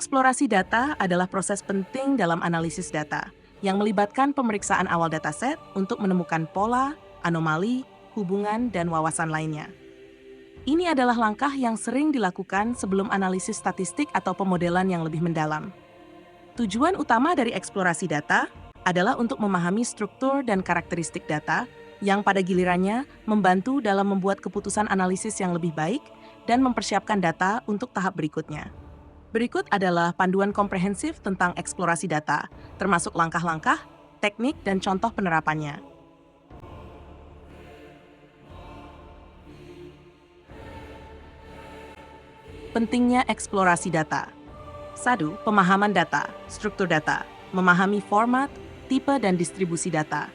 Eksplorasi data adalah proses penting dalam analisis data yang melibatkan pemeriksaan awal dataset untuk menemukan pola, anomali, hubungan, dan wawasan lainnya. Ini adalah langkah yang sering dilakukan sebelum analisis statistik atau pemodelan yang lebih mendalam. Tujuan utama dari eksplorasi data adalah untuk memahami struktur dan karakteristik data yang pada gilirannya membantu dalam membuat keputusan analisis yang lebih baik dan mempersiapkan data untuk tahap berikutnya. Berikut adalah panduan komprehensif tentang eksplorasi data, termasuk langkah-langkah, teknik, dan contoh penerapannya. Pentingnya eksplorasi data. 1. Pemahaman data, struktur data, memahami format, tipe, dan distribusi data.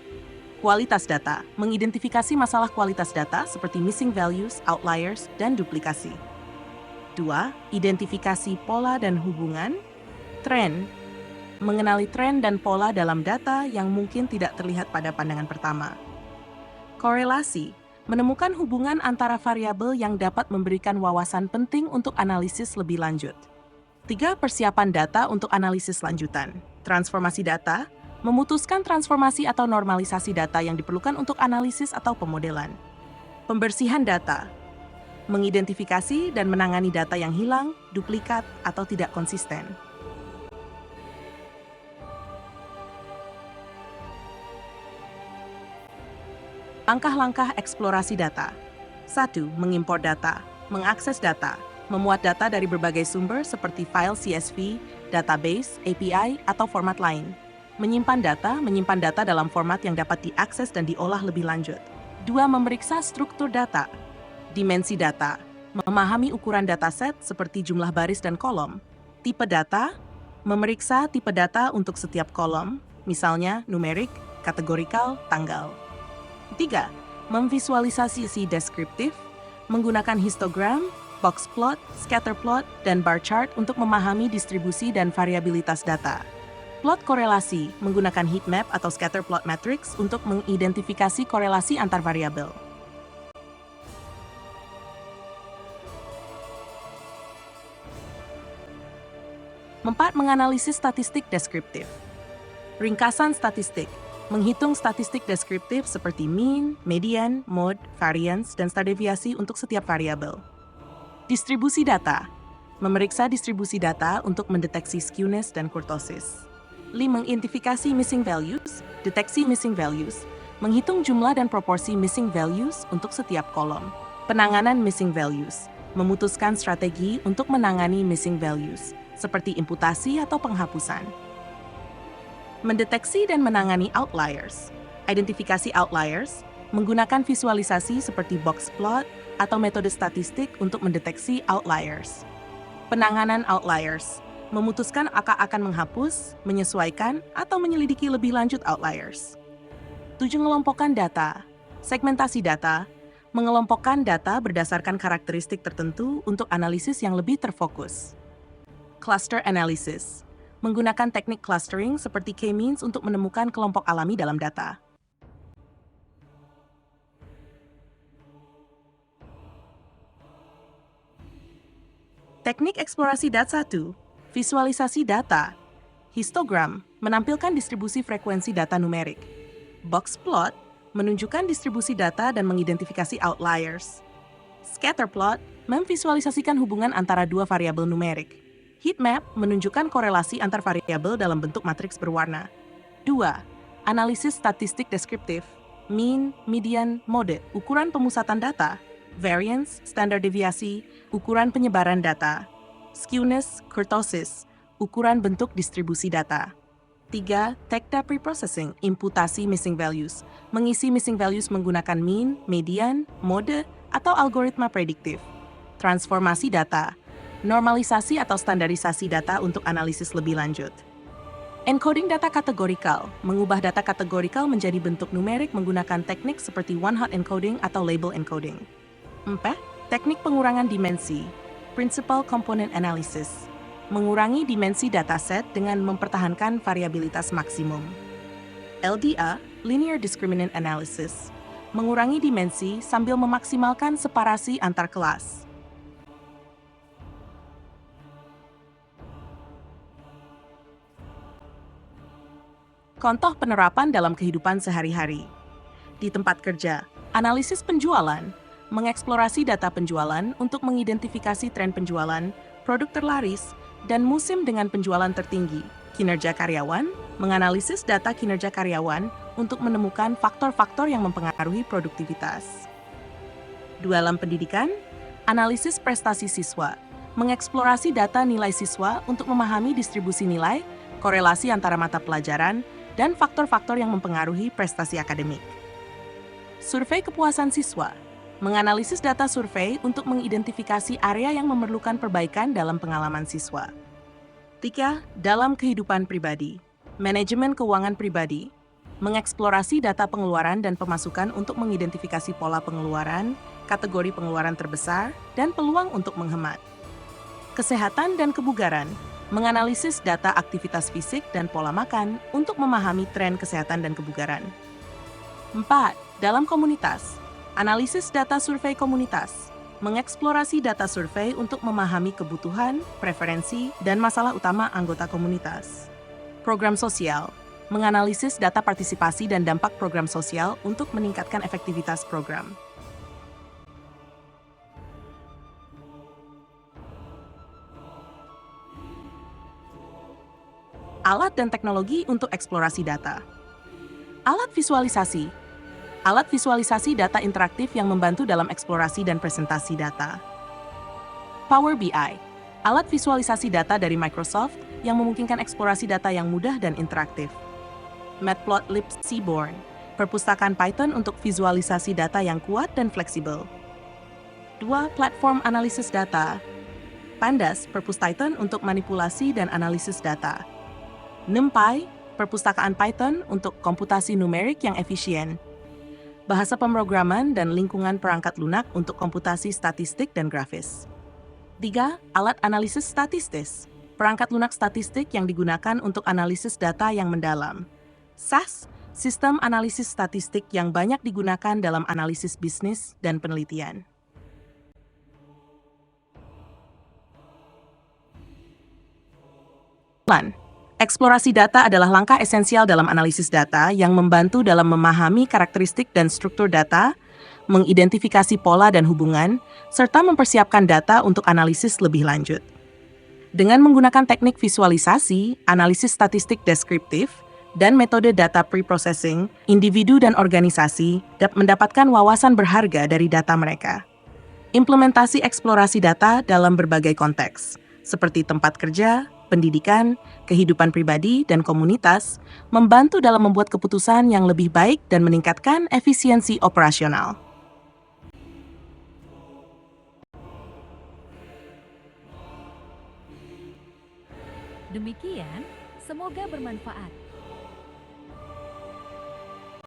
Kualitas data, mengidentifikasi masalah kualitas data seperti missing values, outliers, dan duplikasi. 2. Identifikasi pola dan hubungan. Tren, mengenali tren dan pola dalam data yang mungkin tidak terlihat pada pandangan pertama. Korelasi, menemukan hubungan antara variabel yang dapat memberikan wawasan penting untuk analisis lebih lanjut. 3. Persiapan data untuk analisis lanjutan. Transformasi data, memutuskan transformasi atau normalisasi data yang diperlukan untuk analisis atau pemodelan. Pembersihan data, mengidentifikasi dan menangani data yang hilang, duplikat, atau tidak konsisten. Langkah-langkah eksplorasi data. 1. Mengimpor data, mengakses data, memuat data dari berbagai sumber seperti file CSV, database, API, atau format lain. Menyimpan data dalam format yang dapat diakses dan diolah lebih lanjut. 2. Memeriksa struktur data. Dimensi data, memahami ukuran dataset seperti jumlah baris dan kolom. Tipe data, memeriksa tipe data untuk setiap kolom, misalnya numerik, kategorikal, tanggal. 3. Memvisualisasi deskriptif, menggunakan histogram, box plot, scatter plot, dan bar chart untuk memahami distribusi dan variabilitas data. Plot korelasi, menggunakan heat map atau scatter plot matrix untuk mengidentifikasi korelasi antar variabel. 4. Menganalisis statistik deskriptif. Ringkasan statistik, menghitung statistik deskriptif seperti mean, median, mode, variance, dan standar deviasi untuk setiap variabel. Distribusi data, memeriksa distribusi data untuk mendeteksi skewness dan kurtosis. 5. Mengidentifikasi missing values, deteksi missing values, menghitung jumlah dan proporsi missing values untuk setiap kolom. Penanganan missing values, memutuskan strategi untuk menangani missing values, seperti imputasi atau penghapusan. Mendeteksi dan menangani outliers. Identifikasi outliers, menggunakan visualisasi seperti box plot atau metode statistik untuk mendeteksi outliers. Penanganan outliers, memutuskan akan menghapus, menyesuaikan, atau menyelidiki lebih lanjut outliers. 7. Mengelompokkan data. Segmentasi data, mengelompokkan data berdasarkan karakteristik tertentu untuk analisis yang lebih terfokus. Cluster analysis, menggunakan teknik clustering seperti K-means untuk menemukan kelompok alami dalam data. Teknik eksplorasi data 1, visualisasi data. Histogram, menampilkan distribusi frekuensi data numerik. Box plot, menunjukkan distribusi data dan mengidentifikasi outliers. Scatter plot, memvisualisasikan hubungan antara dua variabel numerik. Heat map menunjukkan korelasi antar variabel dalam bentuk matriks berwarna. 2. Analisis statistik deskriptif. Mean, median, mode, ukuran pemusatan data. Variance, standar deviasi, ukuran penyebaran data. Skewness, kurtosis, ukuran bentuk distribusi data. 3. Tech preprocessing, imputasi missing values. Mengisi missing values menggunakan mean, median, mode, atau algoritma prediktif. Transformasi data, normalisasi atau standarisasi data untuk analisis lebih lanjut. Encoding data kategorikal, mengubah data kategorikal menjadi bentuk numerik menggunakan teknik seperti one-hot encoding atau label encoding. 4. Teknik pengurangan dimensi, principal component analysis, mengurangi dimensi dataset dengan mempertahankan variabilitas maksimum. LDA, linear discriminant analysis, mengurangi dimensi sambil memaksimalkan separasi antar kelas. Contoh penerapan dalam kehidupan sehari-hari. Di tempat kerja, analisis penjualan mengeksplorasi data penjualan untuk mengidentifikasi tren penjualan, produk terlaris, dan musim dengan penjualan tertinggi. Kinerja karyawan menganalisis data kinerja karyawan untuk menemukan faktor-faktor yang mempengaruhi produktivitas. Dalam pendidikan, analisis prestasi siswa mengeksplorasi data nilai siswa untuk memahami distribusi nilai, korelasi antara mata pelajaran, dan faktor-faktor yang mempengaruhi prestasi akademik. Survei kepuasan siswa menganalisis data survei untuk mengidentifikasi area yang memerlukan perbaikan dalam pengalaman siswa. 3. Dalam kehidupan pribadi, manajemen keuangan pribadi mengeksplorasi data pengeluaran dan pemasukan untuk mengidentifikasi pola pengeluaran, kategori pengeluaran terbesar, dan peluang untuk menghemat. Kesehatan dan kebugaran menganalisis data aktivitas fisik dan pola makan untuk memahami tren kesehatan dan kebugaran. 4. Dalam komunitas, analisis data survei komunitas mengeksplorasi data survei untuk memahami kebutuhan, preferensi, dan masalah utama anggota komunitas. Program sosial menganalisis data partisipasi dan dampak program sosial untuk meningkatkan efektivitas program. Alat dan teknologi untuk eksplorasi data. Alat visualisasi. Alat visualisasi data interaktif yang membantu dalam eksplorasi dan presentasi data. Power BI. Alat visualisasi data dari Microsoft yang memungkinkan eksplorasi data yang mudah dan interaktif. Matplotlib Seaborn. Perpustakaan Python untuk visualisasi data yang kuat dan fleksibel. 2. Platform analisis data. Pandas, Perpustaiton untuk manipulasi dan analisis data. NumPy, perpustakaan Python untuk komputasi numerik yang efisien. Bahasa pemrograman dan lingkungan perangkat lunak untuk komputasi statistik dan grafis. 3. Alat analisis statistis. Perangkat lunak statistik yang digunakan untuk analisis data yang mendalam. SAS, sistem analisis statistik yang banyak digunakan dalam analisis bisnis dan penelitian. Eksplorasi data adalah langkah esensial dalam analisis data yang membantu dalam memahami karakteristik dan struktur data, mengidentifikasi pola dan hubungan, serta mempersiapkan data untuk analisis lebih lanjut. Dengan menggunakan teknik visualisasi, analisis statistik deskriptif, dan metode data pre-processing, individu dan organisasi dapat mendapatkan wawasan berharga dari data mereka. Implementasi eksplorasi data dalam berbagai konteks, seperti tempat kerja, pendidikan, kehidupan pribadi, dan komunitas, membantu dalam membuat keputusan yang lebih baik dan meningkatkan efisiensi operasional. Demikian, semoga bermanfaat.